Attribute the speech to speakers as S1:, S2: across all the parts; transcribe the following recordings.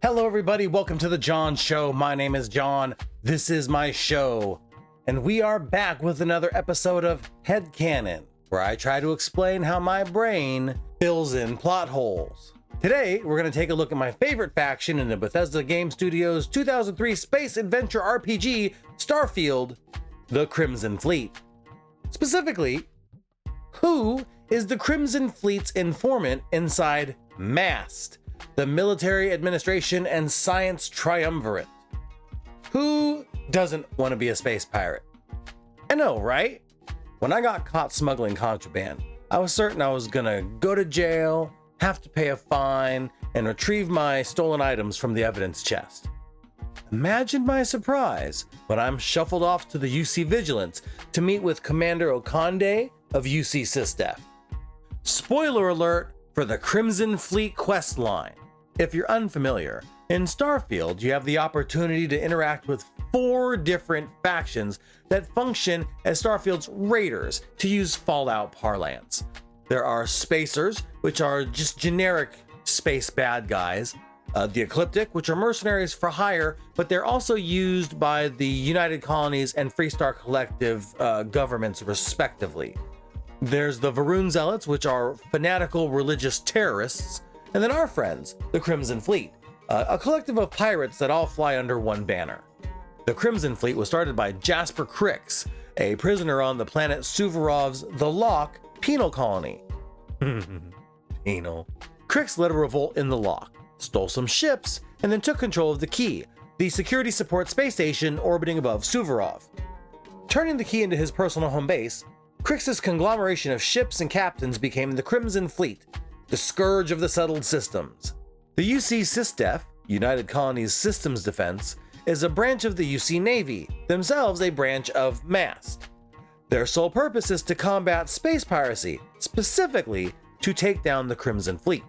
S1: Hello everybody, welcome to the John Show. My name is John, this is my show, and we are back with another episode of Headcanon, where I try to explain how my brain fills in plot holes. Today, we're going to take a look at my favorite faction in the Bethesda Game Studios 2003 space adventure RPG, Starfield, the Crimson Fleet. Specifically, who is the Crimson Fleet's informant inside MAST, the military administration and science triumvirate? Who doesn't want to be a space pirate? I know, right? When I got caught smuggling contraband, I was certain I was gonna go to jail, have to pay a fine, and retrieve my stolen items from the evidence chest. Imagine my surprise when I'm shuffled off to the UC Vigilance to meet with Commander Okande of UC SysDef. Spoiler alert for the Crimson Fleet quest line. If you're unfamiliar, in Starfield you have the opportunity to interact with 4 different factions that function as Starfield's raiders, to use Fallout parlance. There are Spacers, which are just generic space bad guys, the Ecliptic, which are mercenaries for hire, but they're also used by the United Colonies and Freestar Collective governments respectively. There's the Varun Zealots, which are fanatical religious terrorists, and then our friends, the Crimson Fleet, a collective of pirates that all fly under one banner. The Crimson Fleet was started by Jasper Crix, a prisoner on the planet Suvorov's The Lock penal colony. Penal. Crix led a revolt in The Lock, stole some ships, and then took control of the Key, the security support space station orbiting above Suvorov. Turning the Key into his personal home base, Crix's conglomeration of ships and captains became the Crimson Fleet, the scourge of the settled systems. The UC SysDef, United Colonies Systems Defense, is a branch of the UC Navy, themselves a branch of MAST. Their sole purpose is to combat space piracy, specifically to take down the Crimson Fleet.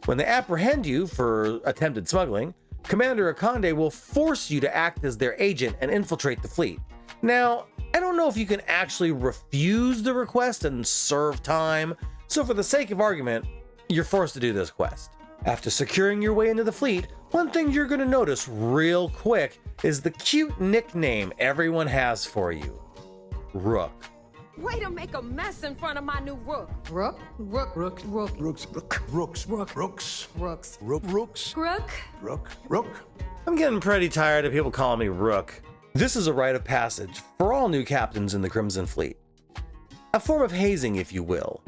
S1: When they apprehend you for attempted smuggling, Commander Okande will force you to act as their agent and infiltrate the fleet. Now, I don't know if you can actually refuse the request and serve time, so for the sake of argument, you're forced to do this quest. After securing your way into the fleet, one thing you're going to notice real quick is the cute nickname everyone has for you. Rook.
S2: Way to make a mess in front of my new rook.
S3: Rook? Rook.
S4: Rook.
S3: Rook.
S4: Rooks. Rook. Rooks.
S3: Rook.
S4: Rooks.
S3: Rooks.
S4: Rook. Rooks.
S2: Rook?
S4: Rook. Rook.
S1: I'm getting pretty tired of people calling me Rook. This is a rite of passage for all new captains in the Crimson Fleet. A form of hazing, if you will.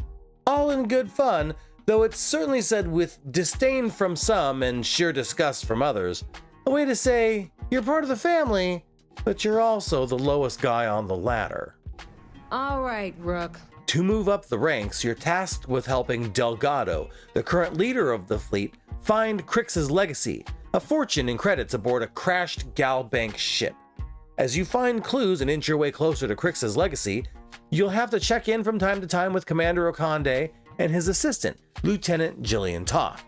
S1: All in good fun, though it's certainly said with disdain from some and sheer disgust from others. A way to say, you're part of the family, but you're also the lowest guy on the ladder.
S3: All right, Rook.
S1: To move up the ranks, you're tasked with helping Delgado, the current leader of the fleet, find Crix's legacy, a fortune in credits aboard a crashed Galbank ship. As you find clues and inch your way closer to Crix's legacy, you'll have to check in from time to time with Commander Okande and his assistant, Lieutenant Jillian Toft.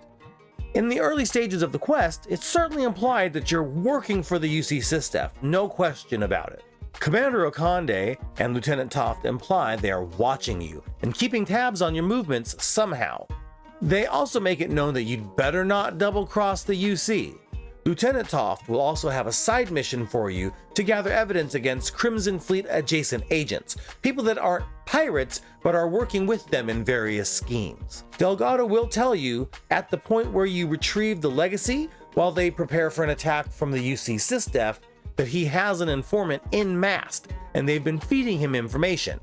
S1: In the early stages of the quest, it's certainly implied that you're working for the UC SysDef, no question about it. Commander Okande and Lieutenant Toft imply they are watching you and keeping tabs on your movements somehow. They also make it known that you'd better not double-cross the UC. Lieutenant Toft will also have a side mission for you to gather evidence against Crimson Fleet adjacent agents, people that aren't pirates but are working with them in various schemes. Delgado will tell you at the point where you retrieve the legacy while they prepare for an attack from the UC SysDef that he has an informant in MAST and they've been feeding him information.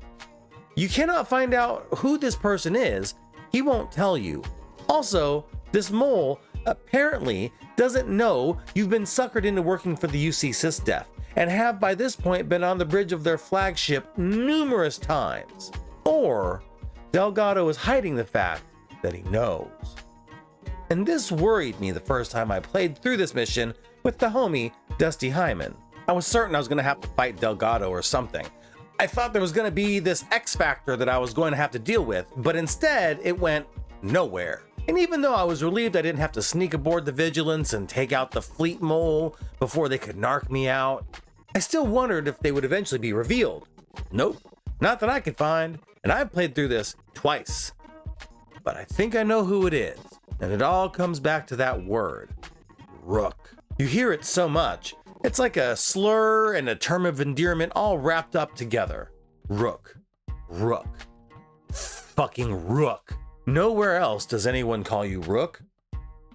S1: You cannot find out who this person is, he won't tell you. Also, this mole apparently doesn't know you've been suckered into working for the UC SysDef and have by this point been on the bridge of their flagship numerous times. Or Delgado is hiding the fact that he knows. And this worried me the first time I played through this mission with the homie Dusty Hyman. I was certain I was going to have to fight Delgado or something. I thought there was going to be this X factor that I was going to have to deal with, but instead it went nowhere. And even though I was relieved I didn't have to sneak aboard the Vigilance and take out the fleet mole before they could narc me out, I still wondered if they would eventually be revealed. Nope, not that I could find, and I've played through this twice. But I think I know who it is, and it all comes back to that word, Rook. You hear it so much, it's like a slur and a term of endearment all wrapped up together. Rook. Rook. Fucking Rook. Nowhere else does anyone call you Rook.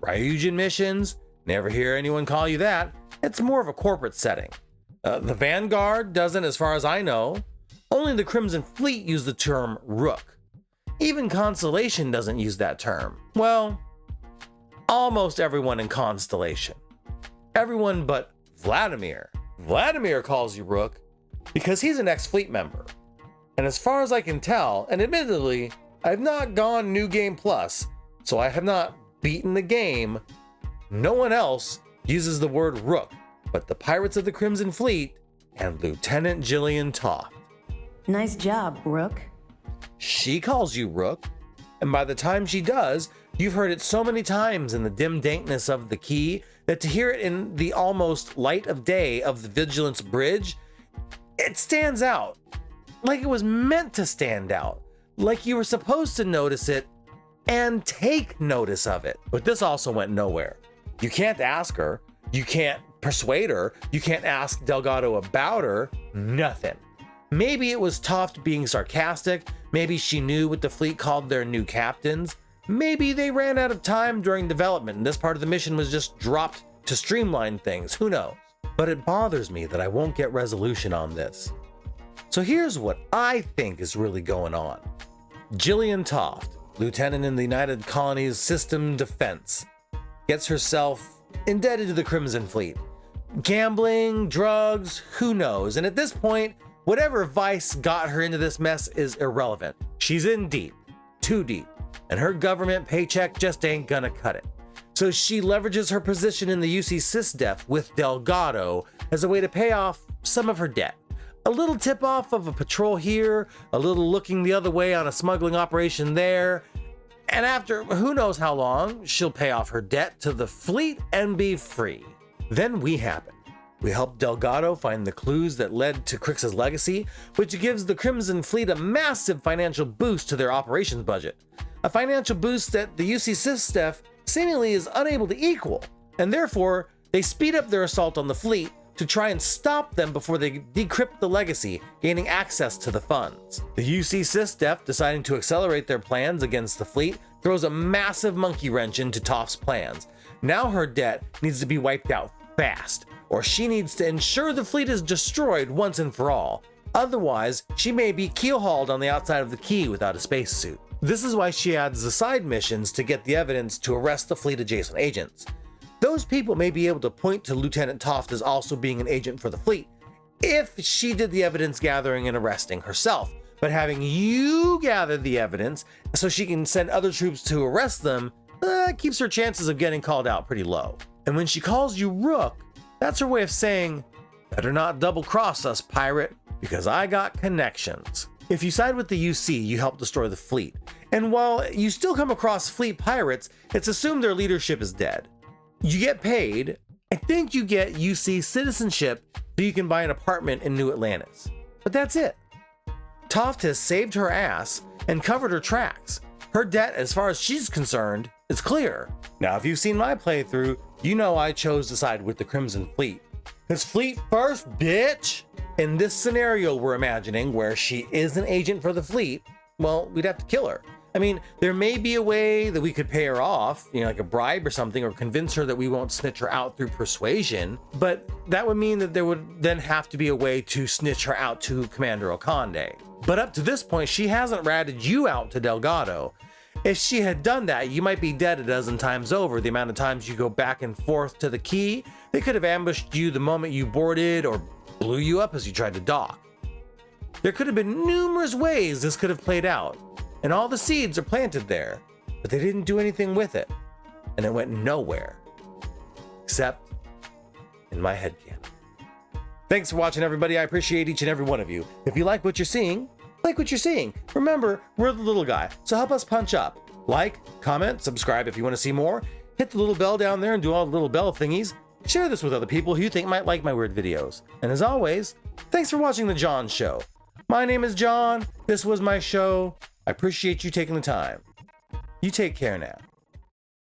S1: Ryujin missions, never hear anyone call you that. It's more of a corporate setting. The Vanguard doesn't, as far as I know. Only the Crimson Fleet use the term Rook. Even Constellation doesn't use that term. Well, almost everyone in Constellation. Everyone but Vladimir. Vladimir calls you Rook because he's an ex-fleet member. And as far as I can tell, and admittedly, I've not gone New Game Plus, so I have not beaten the game, no one else uses the word Rook but the Pirates of the Crimson Fleet and Lieutenant Jillian Toft.
S5: Nice job, Rook.
S1: She calls you Rook, and by the time she does, you've heard it so many times in the dim dankness of the key that to hear it in the almost light of day of the Vigilance Bridge, it stands out. Like it was meant to stand out. Like you were supposed to notice it and take notice of it. But this also went nowhere. You can't ask her. You can't persuade her. You can't ask Delgado about her. Nothing. Maybe it was Toft being sarcastic. Maybe she knew what the fleet called their new captains. Maybe they ran out of time during development and this part of the mission was just dropped to streamline things. Who knows? But it bothers me that I won't get resolution on this. So here's what I think is really going on. Jillian Toft, lieutenant in the United Colonies System Defense, gets herself indebted to the Crimson Fleet. Gambling, drugs, who knows? And at this point, whatever vice got her into this mess is irrelevant. She's in deep, too deep, and her government paycheck just ain't gonna cut it. So she leverages her position in the UC SysDef with Delgado as a way to pay off some of her debt. A little tip-off of a patrol here, a little looking the other way on a smuggling operation there, and after who knows how long, she'll pay off her debt to the fleet and be free. Then we happen. We help Delgado find the clues that led to Crix's legacy, which gives the Crimson Fleet a massive financial boost to their operations budget. A financial boost that the UC SysDef seemingly is unable to equal, and therefore they speed up their assault on the fleet to try and stop them before they decrypt the legacy, gaining access to the funds. The UC SysDef, deciding to accelerate their plans against the fleet, throws a massive monkey wrench into Toft's plans. Now her debt needs to be wiped out fast, or she needs to ensure the fleet is destroyed once and for all. Otherwise, she may be keel-hauled on the outside of the key without a spacesuit. This is why she adds the side missions to get the evidence to arrest the fleet-adjacent agents. Those people may be able to point to Lieutenant Toft as also being an agent for the fleet, if she did the evidence gathering and arresting herself. But having you gather the evidence so she can send other troops to arrest them, keeps her chances of getting called out pretty low. And when she calls you Rook, that's her way of saying, better not double-cross us, pirate, because I got connections. If you side with the UC, you help destroy the fleet. And while you still come across fleet pirates, it's assumed their leadership is dead. You get paid. I think you get UC citizenship so you can buy an apartment in New Atlantis. But that's it. Toft has saved her ass and covered her tracks. Her debt, as far as she's concerned, is clear. Now, if you've seen my playthrough, you know I chose to side with the Crimson Fleet. It's fleet first, bitch! In this scenario we're imagining, where she is an agent for the fleet, well, we'd have to kill her. I mean, there may be a way that we could pay her off, like a bribe or something, or convince her that we won't snitch her out through persuasion, but that would mean that there would then have to be a way to snitch her out to Commander Okande. But up to this point, she hasn't ratted you out to Delgado. If she had done that, you might be dead a dozen times over. The amount of times you go back and forth to the key, they could have ambushed you the moment you boarded or blew you up as you tried to dock. There could have been numerous ways this could have played out, and all the seeds are planted there, but they didn't do anything with it, and it went nowhere, except in my headcanon. Thanks for watching, everybody. I appreciate each and every one of you. If you like what you're seeing, like what you're seeing. Remember, we're the little guy, so help us punch up. Like, comment, subscribe if you want to see more. Hit the little bell down there and do all the little bell thingies. Share this with other people who you think might like my weird videos. And as always, thanks for watching The John Show. My name is John. This was my show. I appreciate you taking the time. You take care now.